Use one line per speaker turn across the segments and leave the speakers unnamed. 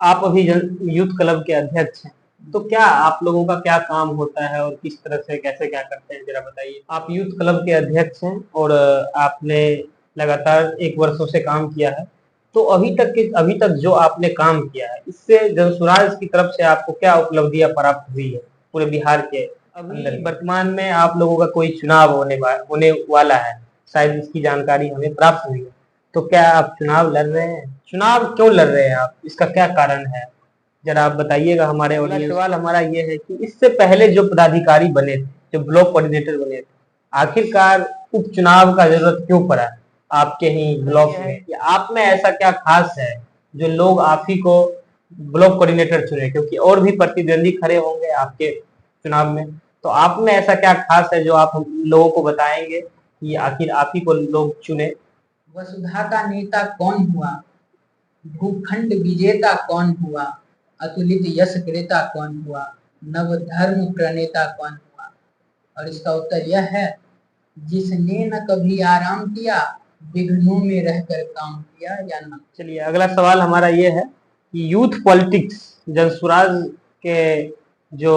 आप अभी youth club के अध्यक्ष हैं, तो क्या आप लोगों का क्या काम होता है और किस तरह से कैसे क्या करते हैं जरा बताइए। आप यूथ क्लब के अध्यक्ष हैं और आपने लगातार 1 वर्षों से काम किया है, तो अभी तक जो आपने काम किया है इससे जनसुराज की तरफ से आपको क्या उपलब्धियां प्राप्त हुई है पूरे बिहार के अंदर। अभी वर्तमान में आप लोगों का कोई चुनाव होने वाला है, शायद इसकी जानकारी हमें प्राप्त हुई है। तो क्या आप चुनाव लड़ रहे हैं? चुनाव क्यों लड़ रहे हैं आप? इसका क्या कारण है? जरा आप बताइएगा हमारे ऑडियंस। सवाल हमारा ये है कि इससे पहले जो पदाधिकारी बने थे, जो ब्लॉक कोऑर्डिनेटर बने थे, आखिरकार उपचुनाव का जरूरत क्यों पड़ा आपके ही ब्लॉक में? कि आप में ऐसा क्या खास है जो लोग आप ही को ब्लॉक कोऑर्डिनेटर चुने? क्योंकि और भी प्रतिद्वंदी खड़े होंगे आपके चुनाव में, तो आप में ऐसा क्या खास है जो आप हम लोगों को बताएंगे कि आखिर आप ही को लोग चुने?
वसुधा का नेता कौन हुआ, भूखंड विजेता कौन हुआ, अतुलित यश क्रेता कौन हुआ, नव धर्म प्रणेता कौन हुआ? और इसका उत्तर यह है, जिसने न कभी आराम किया, विघ्नों में रहकर काम किया या न।
चलिए अगला सवाल हमारा ये है कि यूथ पॉलिटिक्स जनसुराज के जो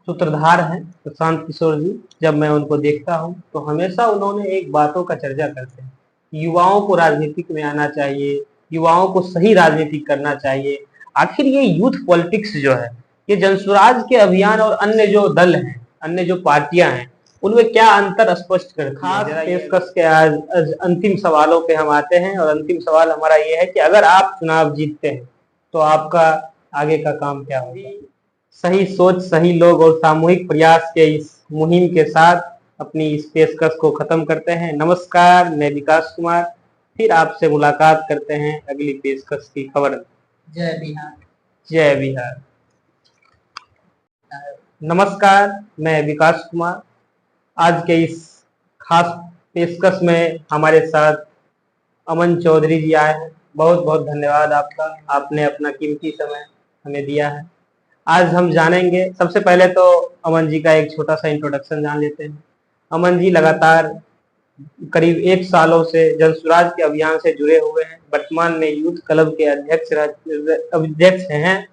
सूत्रधार हैं प्रशांत किशोर जी, जब मैं उनको देखता हूं तो हमेशा उन्होंने एक बातों का चर्चा करते हैं, युवाओं को राजनीतिक में आना चाहिए, युवाओं को सही राजनीति करना चाहिए। आखिर ये यूथ पॉलिटिक्स जो है, ये जनसुराज के अभियान और अन्य जो दल हैं, अन्य जो पार्टियां हैं, उनमें क्या अंतर स्पष्ट करती है? खास पेशकश के आज अंतिम सवालों पे हम आते हैं और अंतिम सवाल हमारा ये है कि अगर आप चुनाव जीतते हैं तो आपका आगे का काम क्या होगा? सही सोच, सही लोग और सामूहिक प्रयास के इस मुहिम के साथ अपनी इस पेशकश को खत्म करते हैं। नमस्कार, मैं विकास कुमार, फिर आपसे मुलाकात करते हैं अगली पेशकश की खबर में।
जय बिहार।
जय बिहार। नमस्कार, मैं विकास कुमार। आज के इस खास पेशकश में हमारे साथ अमन चौधरी जी आए हैं। बहुत बहुत धन्यवाद आपका, आपने अपना कीमती समय हमें दिया है। आज हम जानेंगे, सबसे पहले तो अमन जी का एक छोटा सा इंट्रोडक्शन जान लेते हैं। अमन जी लगातार करीब 1 सालों से जनसुराज के अभियान से जुड़े हुए हैं, वर्तमान में यूथ क्लब के अध्यक्ष हैं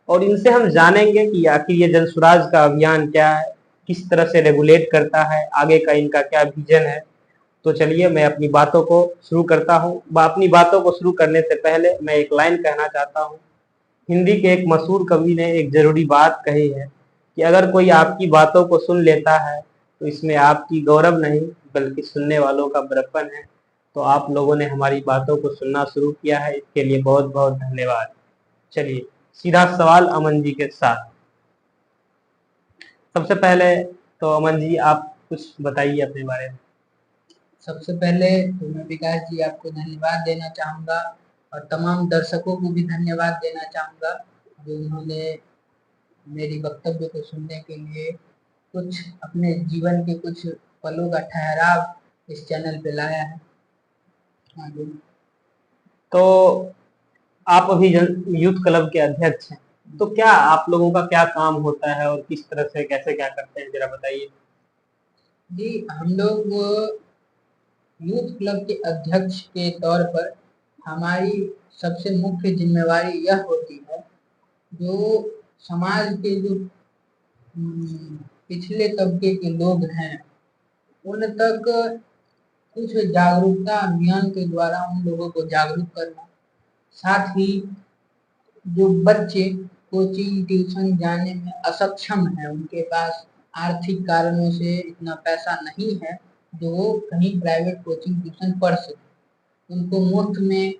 और इनसे हम जानेंगे कि आखिर ये जनसुराज का अभियान क्या है, किस तरह से रेगुलेट करता है, आगे का इनका क्या विजन है। तो चलिए मैं अपनी बातों को शुरू करता हूँ। अपनी बातों को शुरू करने से पहले मैं एक लाइन कहना चाहता हूँ। हिंदी के एक मशहूर कवि ने एक जरूरी बात कही है कि अगर कोई आपकी बातों को सुन लेता है तो इसमें आपकी गौरव नहीं बल्कि सुनने वालों का बड़प्पन है। तो आप लोगों ने हमारी बातों को सुनना शुरू किया है, इसके लिए बहुत बहुत धन्यवाद। चलिए सीधा सवाल अमन जी के साथ। सबसे पहले तो अमन जी आप कुछ बताइए अपने बारे में।
सबसे पहले तो मैं विकास जी आपको धन्यवाद देना चाहूँगा और तमाम दर्शकों को भी धन्यवाद देना चाहूँगा जो उन्होंने मेरी वक्तव्य को सुनने के लिए कुछ अपने जीवन के कुछ पलों का ठहराव इस चैनल पे लाया है।
तो आप अभी यूथ क्लब के अध्यक्ष हैं, तो क्या आप लोगों का क्या काम होता है और किस तरह से कैसे क्या करते हैं जरा बताइए।
जी, हम लोग यूथ क्लब के अध्यक्ष के तौर पर हमारी सबसे मुख्य जिम्मेवारी यह होती है, जो समाज के जो पिछले तबके के लोग हैं उन तक कुछ जागरूकता अभियान के द्वारा उन लोगों को जागरूक करना, साथ ही जो बच्चे कोचिंग ट्यूशन जाने में असक्षम है, उनके पास आर्थिक कारणों से इतना पैसा नहीं है जो वो कहीं प्राइवेट कोचिंग ट्यूशन पढ़ सके, उनको मुफ्त में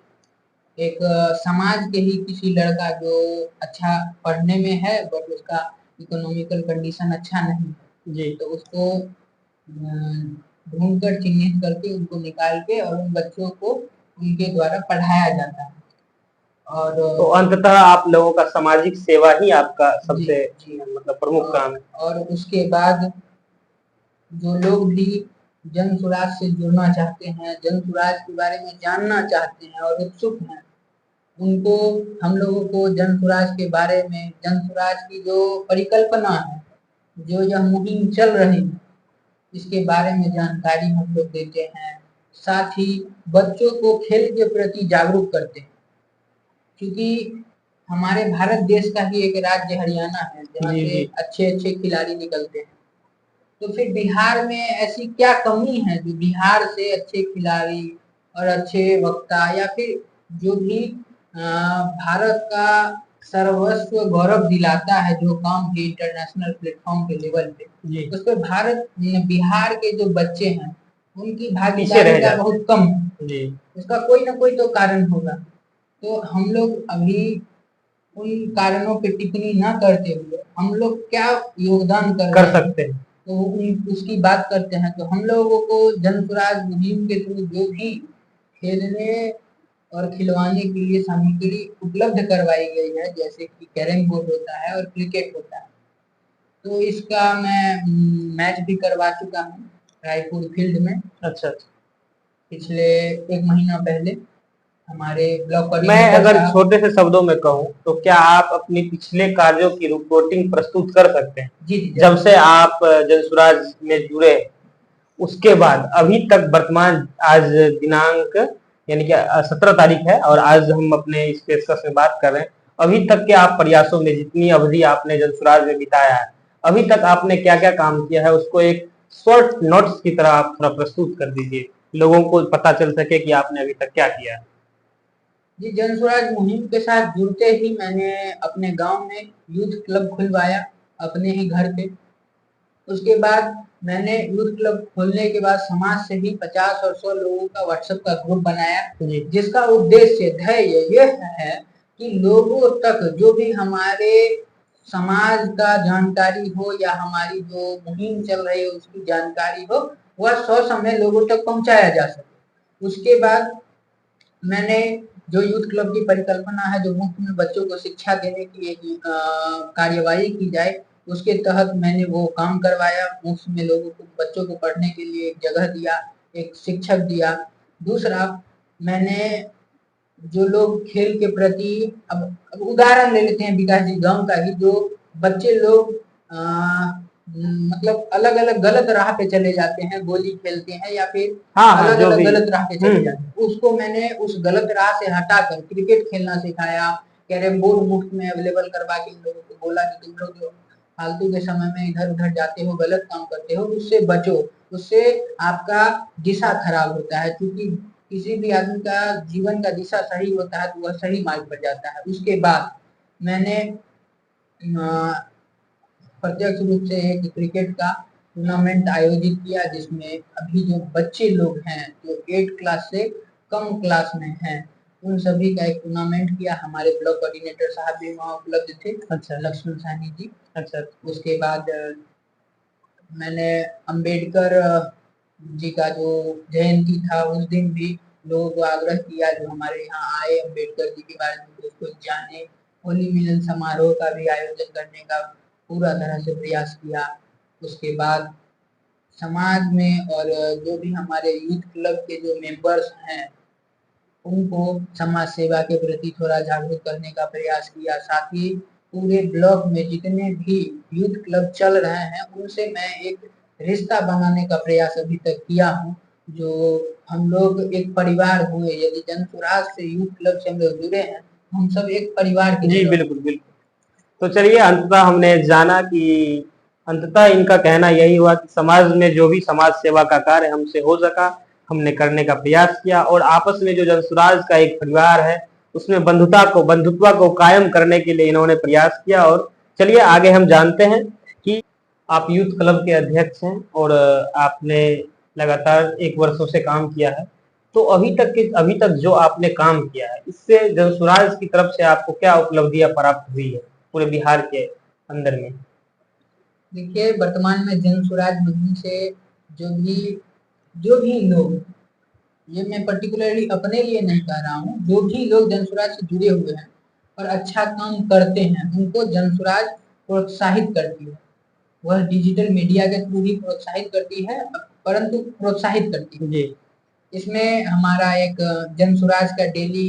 एक समाज के ही किसी लड़का जो अच्छा पढ़ने में है बट उसका इकोनॉमिकल कंडीशन अच्छा नहीं है
जी,
तो उसको ढूंढकर चिन्हित करके उनको निकाल के और उन बच्चों को उनके द्वारा पढ़ाया जाता है। और
तो अंततः आप लोगों का सामाजिक सेवा ही आपका
जी
सबसे
जी
मतलब प्रमुख काम है।
और उसके बाद जो लोग भी जन सुराज से जुड़ना चाहते हैं, जन सुराज के बारे में जानना चाहते हैं और उत्सुक हैं, उनको हम लोगों को जन सुराज के बारे में, जन सुराज की जो परिकल्पना है, जो यह मुहिम चल रही है, इसके बारे में जानकारी हम लोग देते हैं। साथ ही बच्चों को खेल के प्रति जागरूक करते हैं। क्योंकि हमारे भारत देश का ही एक राज्य हरियाणा है जहाँ
जी
से
जी
अच्छे अच्छे खिलाड़ी निकलते हैं। तो फिर बिहार में ऐसी क्या कमी है जो बिहार से अच्छे खिलाड़ी और अच्छे वक्ता या फिर जो भी भारत का सर्वस्व गौरव दिलाता है जो काम भी इंटरनेशनल प्लेटफॉर्म के लेवल पे,
जी
उस पे भारत बिहार के जो बच्चे हैं उनकी
पीछे
भागीदारी
रह
का
जाते
बहुत कम है।
हैं। जी
उसका कोई ना कोई तो कारण होगा। तो हम लोग अभी उन कारणों पे टिप्पणी ना करते हुए हम लोग क्या योगदान कर
कर
रहे हैं
सकते हैं।
तो उसकी बात करते हैं। तो हम लोगों को जन स्वराज मुहिम के थ्रू जो भी खेलने और खिलवाने के लिए सामग्री उपलब्ध करवाई गई है, जैसे कि कैरम बोर्ड होता है और क्रिकेट होता है, तो इसका मैं मैच भी करवा चुका हूँ रायपुर फील्ड में
अच्छा अच्छा।
पिछले 1 महीना पहले। हमारे ब्लॉक
मैं
कोऑर्डिनेटर
अगर
साहब।
छोटे से शब्दों में कहूँ तो क्या आप अपनी पिछले कार्यों की रिपोर्टिंग प्रस्तुत कर सकते हैं?
जी जी
जब से आप जनसुराज में जुड़े उसके बाद अभी तक वर्तमान आज दिनांक यानी कि 17 तारीख है और आज हम अपने इस पेशकश में बात कर रहे हैं। अभी तक के आप प्रयासों में जितनी अवधि आपने जनसुराज में बिताया है अभी तक आपने क्या क्या काम किया है उसको एक शॉर्ट नोट्स की तरह आप थोड़ा प्रस्तुत कर दीजिए, लोगों को पता चल सके कि आपने अभी तक क्या किया है।
जी, जन स्वराज मुहिम के साथ जुड़ते ही मैंने अपने गांव में यूथ क्लब खुलवाया अपने ही घर पे। उसके बाद मैंने यूथ क्लब खोलने के बाद समाज से ही 50 और 100 लोगों का व्हाट्सएप का ग्रुप बनाया, जिसका उद्देश्य ध्येय यह है कि लोगों तक जो भी हमारे समाज का जानकारी हो या हमारी जो मुहिम चल रही है उसकी जानकारी हो वह 100 समय लोगों तक पहुंचाया जा सके। उसके बाद मैंने जो यूथ क्लब की परिकल्पना है जो मुफ्त में बच्चों को शिक्षा देने की एक कार्यवाही की जाए, उसके तहत मैंने वो काम करवाया। मुफ्त में लोगों को बच्चों को पढ़ने के लिए एक जगह दिया, एक शिक्षक दिया। दूसरा, मैंने जो लोग खेल के प्रति अब उदाहरण ले लेते हैं विकास जी गांव का ही, जो बच्चे लोग मतलब अलग अलग गलत राह पे चले जाते हैं, गोली खेलते हैं या फिर
हाँ हाँ
अलग
जो
अलग
भी।
गलत राह पे चले जाते हैं, उसको मैंने उस गलत राह से हटाकर क्रिकेट खेलना सिखाया। कैरम बोर्ड मुफ्त में अवेलेबल करवा के लोगों को बोला कि तुम लोग जो फालतू के समय में इधर उधर जाते हो, गलत काम करते हो, उससे बचो, उससे आपका दिशा खराब होता है। क्योंकि किसी भी आदमी का जीवन का दिशा सही होता है तो वह सही मार्ग पर जाता है। उसके बाद मैंने प्रत्यक्ष रूप से एक क्रिकेट का टूर्नामेंट आयोजित किया, जिसमें अभी जो बच्चे लोग हैं जो 8 क्लास से कम क्लास में हैं उन सभी का एक टूर्नामेंट किया। हमारे ब्लॉक कोऑर्डिनेटर साहब भी वहाँ उपलब्ध थे,
अच्छा
लक्ष्मण साहनी जी।
अच्छा।
उसके बाद मैंने अंबेडकर जी का जो जयंती था उस दिन भी लोगों को आग्रह किया जो हमारे यहाँ आए अंबेडकर जी के बारे में उसको जाने। होली मिलन समारोह का भी आयोजन करने का पूरा तरह से प्रयास किया। उसके बाद समाज में और जो भी हमारे यूथ क्लब के जो मेंबर्स हैं उनको समाज सेवा के प्रति थोड़ा जागरूक करने का प्रयास किया। साथ ही पूरे ब्लॉक में जितने भी यूथ क्लब चल रहे हैं उनसे मैं एक रिश्ता बनाने का प्रयास अभी तक किया हूँ, जो हम लोग एक परिवार हुए। यदि जन स्वराज से यूथ क्लब से हम लोग जुड़े हैं, हम सब एक परिवार की
जी
तरह।
बिल्कुल बिल्कुल। तो चलिए अंततः हमने जाना कि अंततः इनका कहना यही हुआ कि समाज में जो भी समाज सेवा का कार्य हमसे हो सका हमने करने का प्रयास किया और आपस में जो जनसुराज का एक परिवार है उसमें बंधुत्व को कायम करने के लिए इन्होंने प्रयास किया। और चलिए आगे हम जानते हैं कि आप यूथ क्लब के अध्यक्ष हैं और आपने लगातार 1 वर्षों से काम किया है। तो अभी तक जो आपने काम किया है इससे जनसुराज की तरफ से आपको क्या उपलब्धियां प्राप्त हुई है पूरे बिहार के अंदर में?
देखिए, वर्तमान में जन स्वराज मुहिम से जो भी लोग, ये मैं पर्टिकुलरली अपने लिए नहीं कह रहा हूँ, जो भी लोग जन स्वराज से जुड़े हुए हैं और अच्छा काम करते हैं उनको जन स्वराज प्रोत्साहित करती है। वह डिजिटल मीडिया के थ्रू ही प्रोत्साहित करती है, परंतु प्रोत्साहित करती है।
जी
इसमें हमारा एक जन स्वराज का डेली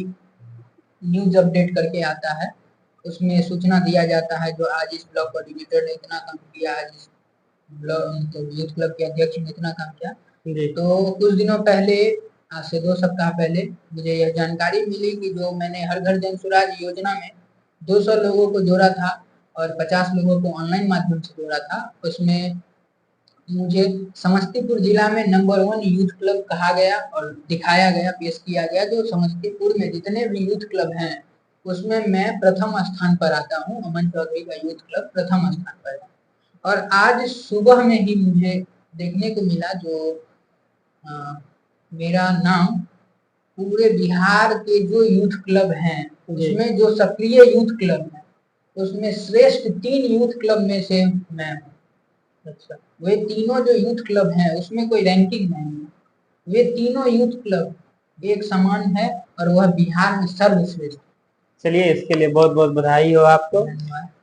न्यूज अपडेट करके आता है, उसमें सूचना दिया जाता है जो आज इस ब्लॉक कोऑर्डिनेटर ने इतना काम किया, आज इस ब्लॉक यूथ क्लब के अध्यक्ष ने इतना काम किया।
जी
तो कुछ दिनों पहले आज से 2 सप्ताह पहले मुझे यह जानकारी मिली कि जो मैंने हर घर जन सुराज योजना में 200 लोगों को जोड़ा था और 50 लोगों को ऑनलाइन माध्यम से जोड़ा था, उसमें मुझे समस्तीपुर जिला में नंबर 1 यूथ क्लब कहा गया और दिखाया गया, पेश किया गया। जो समस्तीपुर में जितने भी यूथ क्लब हैं उसमें मैं प्रथम स्थान पर आता हूँ। अमन चौधरी का यूथ क्लब प्रथम स्थान पर है। और आज सुबह में ही मुझे देखने को मिला जो मेरा नाम पूरे बिहार के जो यूथ क्लब हैं उसमें जो सक्रिय यूथ क्लब है उसमें श्रेष्ठ 3 यूथ क्लब में से मैं हूँ। अच्छा, वे तीनों जो यूथ क्लब हैं उसमें कोई रैंकिंग नहीं है, वे तीनों यूथ क्लब एक समान है और वह बिहार में सर्वश्रेष्ठ।
चलिए, इसके लिए बहुत बहुत बधाई हो आपको।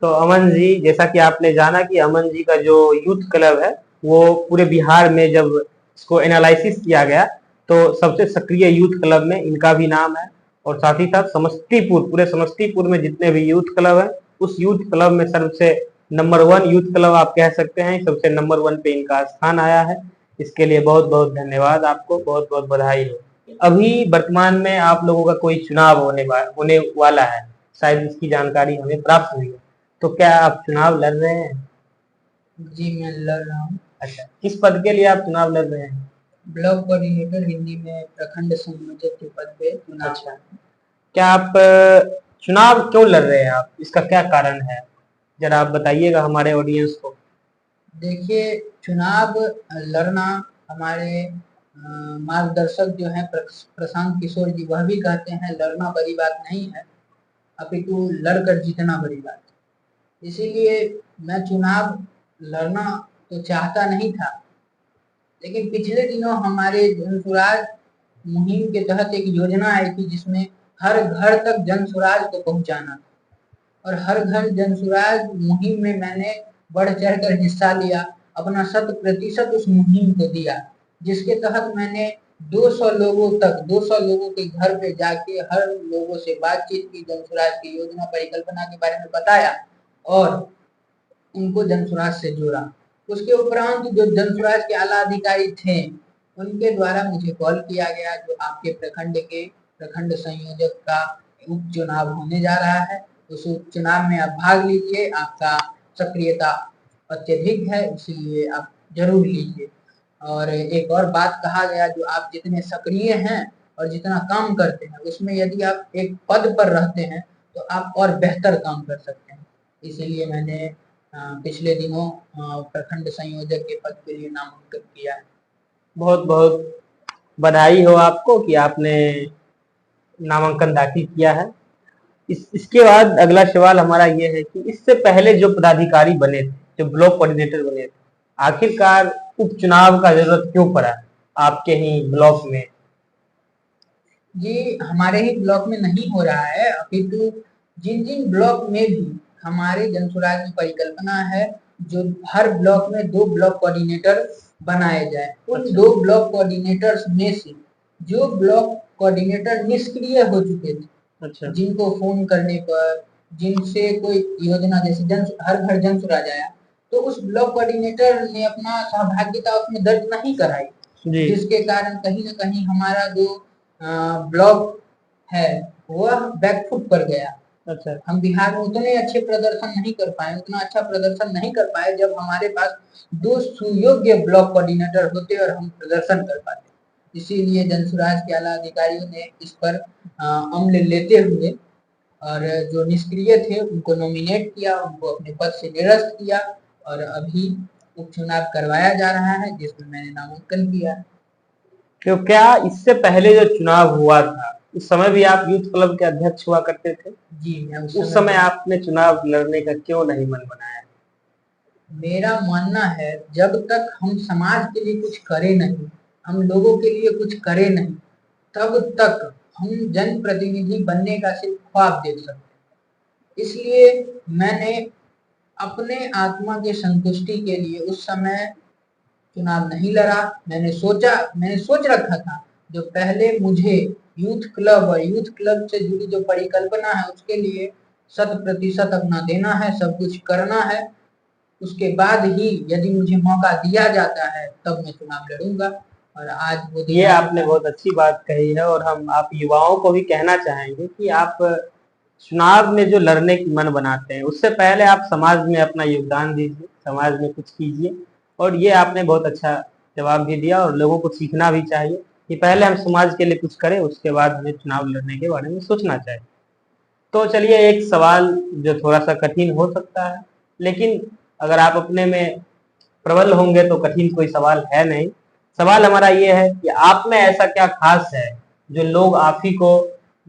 तो अमन जी, जैसा कि आपने जाना कि अमन जी का जो यूथ क्लब है वो पूरे बिहार में जब इसको एनालिसिस किया गया तो सबसे सक्रिय यूथ क्लब में इनका भी नाम है। और साथ ही साथ समस्तीपुर, पूरे समस्तीपुर में जितने भी यूथ क्लब है उस यूथ क्लब में सबसे नंबर 1 यूथ क्लब आप कह सकते हैं, सबसे नंबर 1 पे इनका स्थान आया है। इसके लिए बहुत बहुत धन्यवाद आपको, बहुत बहुत बधाई हो। अभी वर्तमान में आप लोगों का कोई चुनाव होने वाला है, शायद इसकी जानकारी हमें प्राप्त हुई है। तो क्या आप चुनाव लड़ रहे हैं?
जी, मैं लड़ रहा हूँ।
अच्छा, किस पद के लिए आप चुनाव लड़ रहे हैं?
ब्लॉक कोऑर्डिनेटर, हिंदी में प्रखंड संयोजक के पद पे चुनाव।
अच्छा, क्या आप चुनाव क्यों लड़ रहे हैं आप, इसका क्या कारण है, जरा आप बताइएगा हमारे ऑडियंस को।
देखिए, चुनाव लड़ना हमारे मार्गदर्शक जो हैं प्रशांत किशोर जी, वह भी कहते हैं लड़ना बड़ी बात नहीं है, अपितु लड़कर जीतना बड़ी बात है। इसीलिए मैं चुनाव लड़ना तो चाहता नहीं था, लेकिन पिछले दिनों हमारे जन सुराज मुहिम के तहत एक योजना आई थी जिसमें हर घर तक जन सुराज को पहुंचाना, और हर घर जन सुराज मुहिम में मैंने बढ़ चढ़ कर हिस्सा लिया, अपना 100% उस मुहिम को दिया, जिसके तहत मैंने 200 लोगों तक, 200 लोगों के घर पे जाके हर लोगों से बातचीत की, जन सुराज की योजना परिकल्पना के बारे में बताया और उनको जन सुराज से जोड़ा। उसके उपरांत जो जन सुराज के आला अधिकारी थे उनके द्वारा मुझे कॉल किया गया जो आपके प्रखंड के प्रखंड संयोजक का उपचुनाव होने जा रहा है, उस उपचुनाव में आप भाग लीजिए, आपका सक्रियता अत्यधिक है इसलिए आप जरूर लीजिए। और एक और बात कहा गया, जो आप जितने सक्रिय हैं और जितना काम करते हैं उसमें यदि आप एक पद पर रहते हैं तो आप और बेहतर काम कर सकते हैं। इसीलिए मैंने पिछले दिनों प्रखंड संयोजक के पद के लिए नामांकन किया है।
बहुत बहुत बधाई हो आपको कि आपने नामांकन दाखिल किया है। इसके बाद अगला सवाल हमारा ये है कि इससे पहले जो पदाधिकारी बने थे, जो ब्लॉक कोऑर्डिनेटर बने थे, आखिरकार उपचुनाव का जरूरत क्यों पड़ा आपके ही ब्लॉक में?
जी, हमारे ही ब्लॉक में नहीं हो रहा है, अपितु जिन जिन ब्लॉक में भी हमारे जन सुराज में परिकल्पना है जो हर ब्लॉक में 2 ब्लॉक कोऑर्डिनेटर बनाए जाए। उन 2 ब्लॉक कोऑर्डिनेटर्स में से जो ब्लॉक कोऑर्डिनेटर निष्क्रिय हो चुके थे,
अच्छा,
जिनको फोन करने पर, जिनसे कोई योजना जैसे हर घर जन सुराज आया तो उस ब्लॉक कोऑर्डिनेटर ने अपना सहभागिता उसमें दर्ज नहीं कराई, जिसके कारण कहीं ना कहीं हमारा जो ब्लॉक है वह बैकफुट पर गया।
अच्छा,
हम बिहार में उतने अच्छे प्रदर्शन नहीं कर पाए, उतना अच्छा प्रदर्शन नहीं कर पाए जब हमारे पास 2 सुयोग्य ब्लॉक कोऑर्डिनेटर होते और हम प्रदर्शन कर पाते। इसीलिए जन सुराज के आला अधिकारियों ने इस पर अमल लेते हुए और जो निष्क्रिय थे उनको नॉमिनेट किया, उनको अपने पद से निरस्त किया और अभी उपचुनाव करवाया जा रहा है जिसमें मैंने नामांकन किया।
तो क्या इससे पहले जो चुनाव हुआ था उस समय भी आप यूथ क्लब के अध्यक्ष हुआ करते थे?
जी, मैं
उस समय आपने चुनाव लड़ने का क्यों नहीं मन बनाया?
मेरा मानना है जब तक हम समाज के लिए कुछ करें नहीं, हम लोगों के लिए कुछ करें नहीं, तब तक हम जनप्रतिनिधि बनने का सिर्फ ख्वाब देख सकते हैं। इसलिए मैंने अपने आत्मा की संतुष्टि के लिए उस समय चुनाव नहीं लड़ा। मैंने सोच रखा था जो पहले मुझे यूथ क्लब और यूथ क्लब से जुड़ी जो परिकल्पना है उसके लिए 100% अपना देना है, सब कुछ करना है। उसके बाद ही यदि मुझे मौका दिया जाता है तब मैं चुनाव लड़ूंगा। और आज वो
ये
दिन आ
आपने
चुका है।
बहुत अच्छी बात कही है, और हम आप युवाओं को भी कहना चाहेंगे कि आप चुनाव में जो लड़ने की मन बनाते हैं, उससे पहले आप समाज में अपना योगदान दीजिए, समाज में कुछ कीजिए। और ये आपने बहुत अच्छा जवाब भी दिया, और लोगों को सीखना भी चाहिए कि पहले हम समाज के लिए कुछ करें, उसके बाद हमें चुनाव लड़ने के बारे में सोचना चाहिए। तो चलिए, एक सवाल जो थोड़ा सा कठिन हो सकता है, लेकिन अगर आप अपने में प्रबल होंगे तो कठिन कोई सवाल है नहीं। सवाल हमारा ये है कि आप में ऐसा क्या खास है जो लोग आप ही को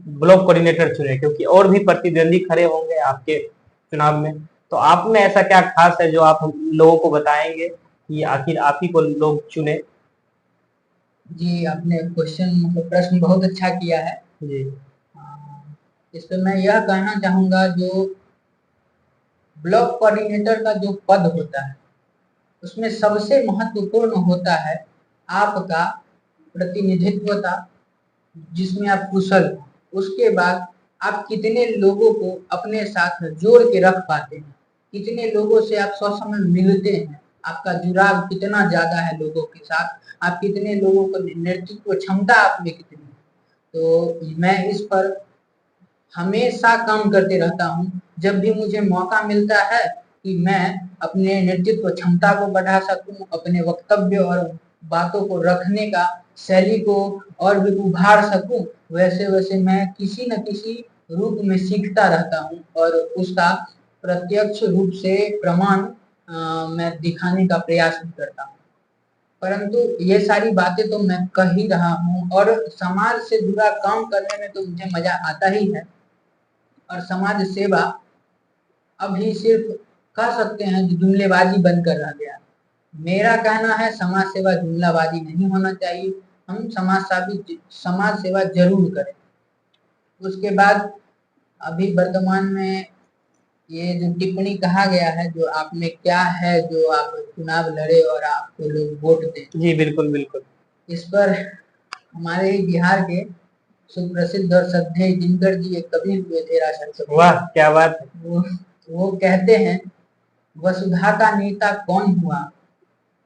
ब्लॉक कोऑर्डिनेटर चुने, क्योंकि और भी प्रतिद्वंदी खड़े होंगे आपके चुनाव में। तो आप में ऐसा क्या खास है जो आप हम लोगों को बताएंगे कि आखिर आप ही को लोग चुने।
जी, आपने क्वेश्चन मतलब प्रश्न बहुत अच्छा किया है।
जी।
इस पे मैं यह कहना चाहूंगा, जो ब्लॉक कोऑर्डिनेटर का जो पद होता है, उसमें सबसे महत्वपूर्ण होता है आपका प्रतिनिधित्वता, जिसमें आप कुशल हो। उसके बाद आप कितने लोगों को अपने साथ जोड़ के रख पाते हैं, कितने लोगों से आप सब समय मिलते हैं, आपका जुड़ाव कितना ज्यादा है लोगों के साथ, आप कितने लोगों को नेतृत्व क्षमता आप में कितनी है। तो मैं इस पर हमेशा काम करते रहता हूँ। जब भी मुझे मौका मिलता है कि मैं अपने नेतृत्व क्षमता को बढ़ा सकूं, अपने वक्तव्य और बातों को रखने का शैली को और भी उभार सकूं, वैसे वैसे मैं किसी न किसी रूप में सीखता रहता हूं, और उसका प्रत्यक्ष रूप से प्रमाण मैं दिखाने का प्रयास भी करता हूं। परंतु ये सारी बातें तो मैं कह ही रहा हूँ, और समाज से जुड़ा काम करने में तो मुझे मजा आता ही है। और समाज सेवा अभी सिर्फ कह सकते हैं कि जुमलेबाजी बनकर रह गया। मेरा कहना है समाज सेवा जुमलाबाजी नहीं होना चाहिए, हम समाज सेवा जरूर करें। उसके बाद अभी वर्तमान में ये जो टिप्पणी कहा गया है, जो आप में क्या है जो आप चुनाव लड़े और आपको लोग वोट दें,
जी बिल्कुल बिल्कुल।
इस पर हमारे ही बिहार के सुप्रसिद्ध और श्रद्धेय दिनकर जी एक कवि हुए थे, राशन कवि।
वाह, क्या बात है।
वो कहते हैं, वसुधा का नेता कौन हुआ,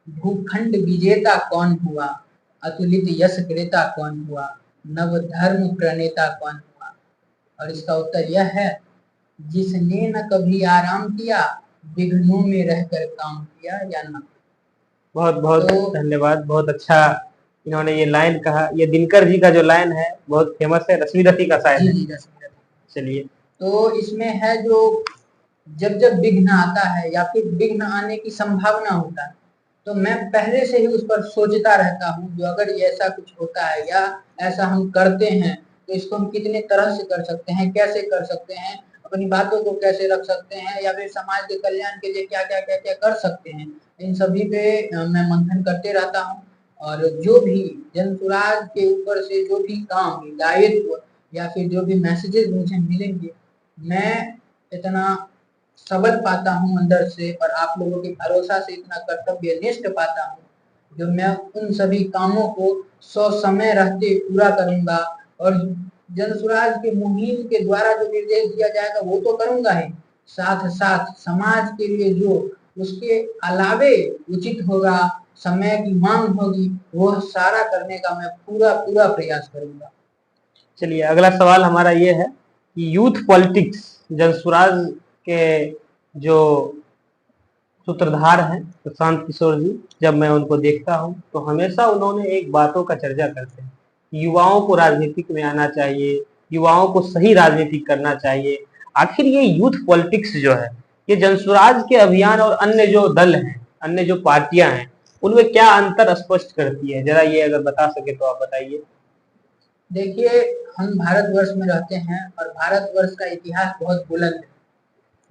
भूखंड विजेता कौन हुआ, अतुलित यश क्रेता कौन हुआ, नव धर्म प्रणेता कौन हुआ। और इसका उत्तर यह है, जिसने न कभी आराम किया, विघ्नों में रहकर काम किया या न।
बहुत बहुत
तो
धन्यवाद, बहुत अच्छा इन्होंने ये लाइन कहा। ये दिनकर जी का जो लाइन है बहुत फेमस है, रश्मि रथी का शायद
जी
है।
जी रश्मि।
चलिए।
तो इसमें है, जो जब जब विघ्न आता है या फिर विघ्न आने की संभावना होता है, तो मैं पहले से ही उस पर सोचता रहता हूँ, जो अगर ये ऐसा कुछ होता है या ऐसा हम करते हैं, तो इसको हम कितने तरह से कर सकते हैं, कैसे कर सकते हैं, अपनी बातों को कैसे रख सकते हैं, या फिर समाज के कल्याण के लिए क्या क्या क्या क्या कर सकते हैं। इन सभी पे मैं मंथन करते रहता हूँ। और जो भी जन सुराज के ऊपर से जो भी काम दायित्व या फिर जो भी मैसेजेस मुझे मिलेंगे, मैं इतना सबल पाता हूँ अंदर से, और आप लोगों के भरोसा से इतना कर्तव्य निष्ठ पाता हूँ, जो मैं उन सभी कामों को सौ समय रहते पूरा करूंगा। और जन स्वराज के मुहिम के द्वारा जो निर्देश दिया जाएगा वो तो करूंगा ही, साथ साथ समाज के लिए जो उसके अलावे उचित होगा, समय की मांग होगी, वो सारा करने का मैं पूरा पूरा प्रयास करूंगा।
चलिए, अगला सवाल हमारा ये है कि यूथ पॉलिटिक्स, जनसुराज के जो सूत्रधार हैं प्रशांत किशोर जी, जब मैं उनको देखता हूं तो हमेशा उन्होंने एक बातों का चर्चा करते हैं, युवाओं को राजनीतिक में आना चाहिए, युवाओं को सही राजनीति करना चाहिए। आखिर ये यूथ पॉलिटिक्स जो है, ये जनसुराज के अभियान और अन्य जो दल हैं, अन्य जो पार्टियां हैं, उनमें क्या अंतर स्पष्ट करती है, जरा ये अगर बता सके तो आप बताइए।
देखिए, हम भारतवर्ष में रहते हैं और भारतवर्ष का इतिहास बहुत बुलंद है।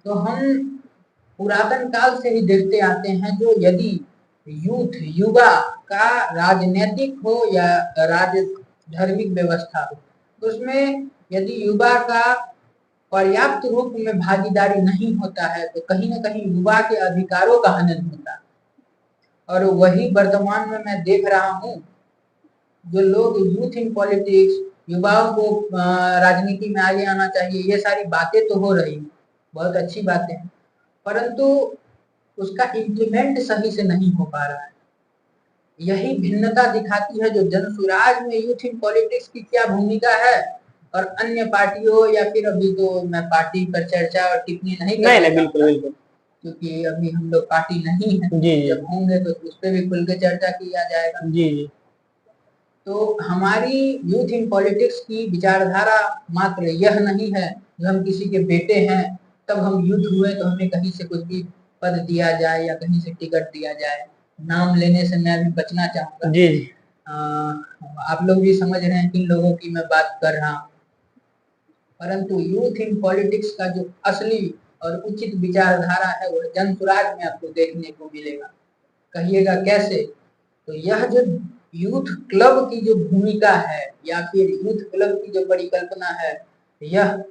तो हम पुरातन काल से ही देखते आते हैं, जो यदि युवा का राजनीतिक हो या राजधर्मिक व्यवस्था हो, तो उसमें यदि युवा का पर्याप्त रूप में भागीदारी नहीं होता है, तो कहीं न कहीं युवा के अधिकारों का हनन होता है। और वही वर्तमान में मैं देख रहा हूँ, जो लोग यूथ इन पॉलिटिक्स, युवाओं को राजनीति में आगे आना चाहिए, ये सारी बातें तो हो रही, बहुत अच्छी बातें हैं, परंतु उसका इम्प्लीमेंट सही से नहीं हो पा रहा है। यही भिन्नता दिखाती है जो जनसुराज में यूथ इन पॉलिटिक्स की क्या भूमिका है और अन्य पार्टियों या फिर अभी तो मैं पार्टी पर चर्चा और टिप्पणी नहीं
नहीं बिल्कुल बिल्कुल,
क्योंकि अभी हम लोग पार्टी नहीं है।
जी
जब होंगे तो उस पर भी खुल के चर्चा किया जाएगा।
जी जी।
तो हमारी यूथ इन पॉलिटिक्स की विचारधारा मात्र यह नहीं है जो हम किसी के बेटे हैं तब हम यूथ हुए तो हमें कहीं से कुछ भी पद दिया जाए या कहीं से टिकट दिया जाए। नाम लेने से मैं भी बचना चाहूंगा।
जी जी।
आप लोग भी समझ रहे हैं किन लोगों की मैं बात कर रहा हूँ। परंतु यूथ इन पॉलिटिक्स का जो असली और उचित विचारधारा है वह जनसुराज में आपको देखने को मिलेगा। कहिएगा कैसे? तो यह जो यूथ क्लब की जो भूमिका है या फिर यूथ क्लब की जो परिकल्पना है यह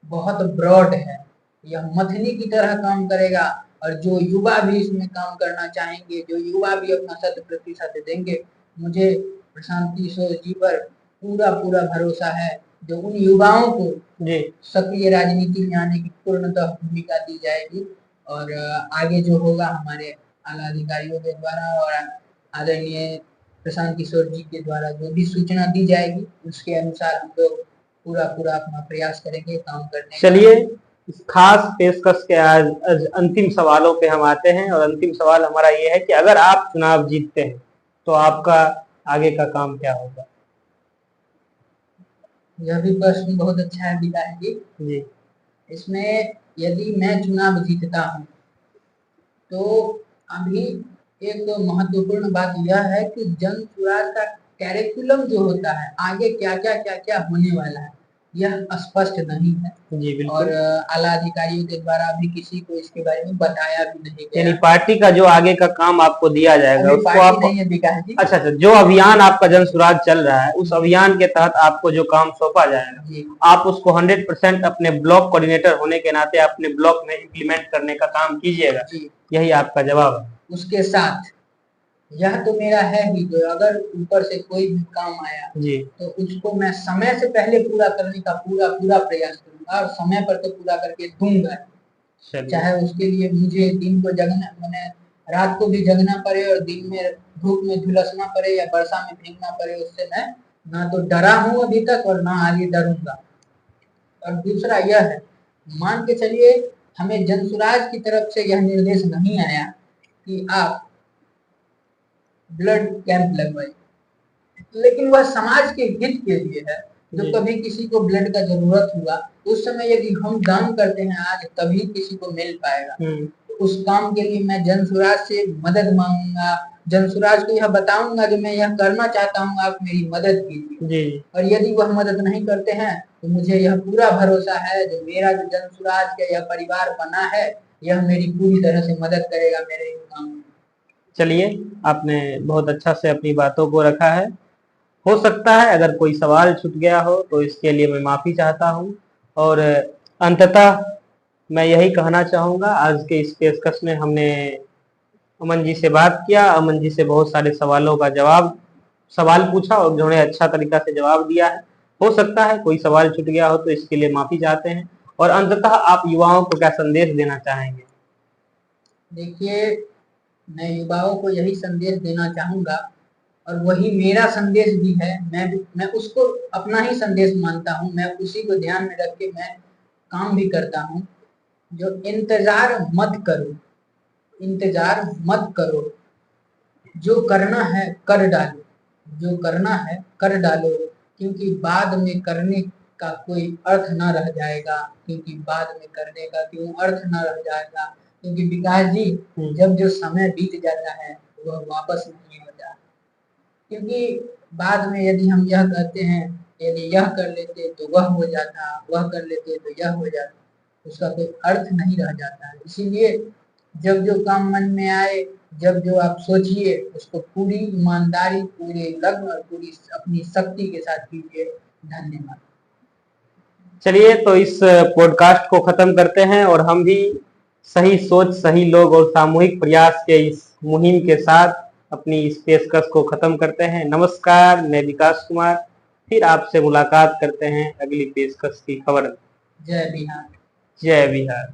बहुत ब्रॉड है। यह मथनी की तरह काम करेगा और जो युवा भी इसमें काम करना चाहेंगे, जो युवा भी अपना 100% देंगे, मुझे प्रशांत किशोर जी पर पूरा पूरा भरोसा है। जो उन युवाओं को सक्रिय राजनीति में आने की पूर्णतः भूमिका दी जाएगी और आगे जो होगा हमारे आला अधिकारियों के द्वारा और आदरणीय प्रशांत किशोर जी के द्वारा जो भी सूचना दी जाएगी उसके अनुसार हम लोग पूरा पूरा अपना प्रयास करेंगे काम करने।
चलिए इस खास पेशकश के आज अंतिम सवालों पे हम आते हैं और अंतिम सवाल हमारा ये है कि अगर आप चुनाव जीतते हैं तो आपका आगे का काम क्या होगा?
यह भी प्रश्न बहुत अच्छा है विधायक जी। इसमें यदि मैं चुनाव जीतता हूँ तो अभी एक महत्वपूर्ण बात यह है कि जनसुराज का कैरिकुलम जो होता है आगे क्या क्या होने वाला है यह स्पष्ट नहीं है। जी बिल्कुल। और आला अधिकारियों के द्वारा अभी किसी को इसके बारे में बताया भी नहीं गया।
यानी पार्टी का जो आगे का काम आपको दिया जाएगा उसको आप
नहीं है विकास जी।
अच्छा, जो अभियान आपका जनसुराज चल रहा है उस अभियान के तहत आपको जो काम सौंपा जाएगा आप उसको 100% अपने ब्लॉक कोऑर्डिनेटर होने के नाते अपने ब्लॉक में इम्प्लीमेंट करने का काम कीजिएगा। यही आपका जवाब है।
उसके साथ यह तो मेरा है ही जो अगर ऊपर से कोई भी काम आया जी तो उसको मैं समय से पहले पूरा करने का पूरा प्रयास करूंगा और समय पर तो पूरा करके दूंगा। चाहे उसके लिए मुझे दिन को जगना मैंने रात को भी जगना पड़े और दिन में धूप में झुलसना पड़े या वर्षा में भीगना पड़े, उससे मैं ना तो डरा हूँ अभी तक और ना आगे डरूंगा। और दूसरा यह है, मान के चलिए हमें जनसुराज की तरफ से यह निर्देश नहीं आया कि आप ब्लड कैंप लगवाइए, लेकिन वह समाज के हित के लिए है। जो कभी किसी को ब्लड का जरूरत हुआ उस समय यदि हम दान करते हैं आज तभी किसी को मिल पाएगा। उस काम के लिए मैं जनसुराज से मदद मांगूंगा, जनसुराज को यह बताऊंगा जो मैं यह करना चाहता हूँ, आप मेरी मदद कीजिए। और यदि वह मदद नहीं करते हैं तो मुझे यह पूरा भरोसा है जो मेरा जो जनसुराज का यह परिवार बना है यह मेरी पूरी तरह से मदद करेगा मेरे काम में।
चलिए आपने बहुत अच्छा से अपनी बातों को रखा है। हो सकता है अगर कोई सवाल छूट गया हो तो इसके लिए मैं माफ़ी चाहता हूँ और अंततः मैं यही कहना चाहूँगा, आज के इस पेशकश में हमने अमन जी से बात किया, अमन जी से बहुत सारे सवालों का सवाल पूछा और उन्होंने अच्छा तरीका से जवाब दिया है। हो सकता है कोई सवाल छूट गया हो तो इसके लिए माफ़ी चाहते हैं। और अंततः आप युवाओं को क्या संदेश देना चाहेंगे?
देखिए, मैं युवाओं को यही संदेश देना चाहूँगा और वही मेरा संदेश भी है। मैं उसको अपना ही संदेश मानता हूँ, मैं उसी को ध्यान में रख के मैं काम भी करता हूँ। जो इंतजार मत करो, इंतजार मत करो, जो करना है कर डालो, जो करना है कर डालो, क्योंकि बाद में करने का कोई अर्थ ना रह जाएगा, क्योंकि बाद में करने का क्यों अर्थ ना रह जाएगा, क्योंकि विकास जी जब जो समय बीत जाता है वह वापस नहीं होता। क्योंकि बाद में यदि हम यह कहते हैं यदि यह कर लेते तो वह हो जाता, वह कर लेते तो यह हो जाता, उसका कोई अर्थ नहीं रह जाता है। इसीलिए जब जो काम मन में आए, जब जो आप सोचिए उसको पूरी ईमानदारी, पूरे लगन और पूरी अपनी शक्ति के साथ कीजिए। धन्यवाद।
चलिए तो इस पॉडकास्ट को खत्म करते हैं और हम भी सही सोच, सही लोग और सामूहिक प्रयास के इस मुहिम के साथ अपनी इस पेशकश को खत्म करते हैं। नमस्कार, मैं विकास कुमार, फिर आपसे मुलाकात करते हैं अगली पेशकश की खबर।
जय बिहार।
जय बिहार।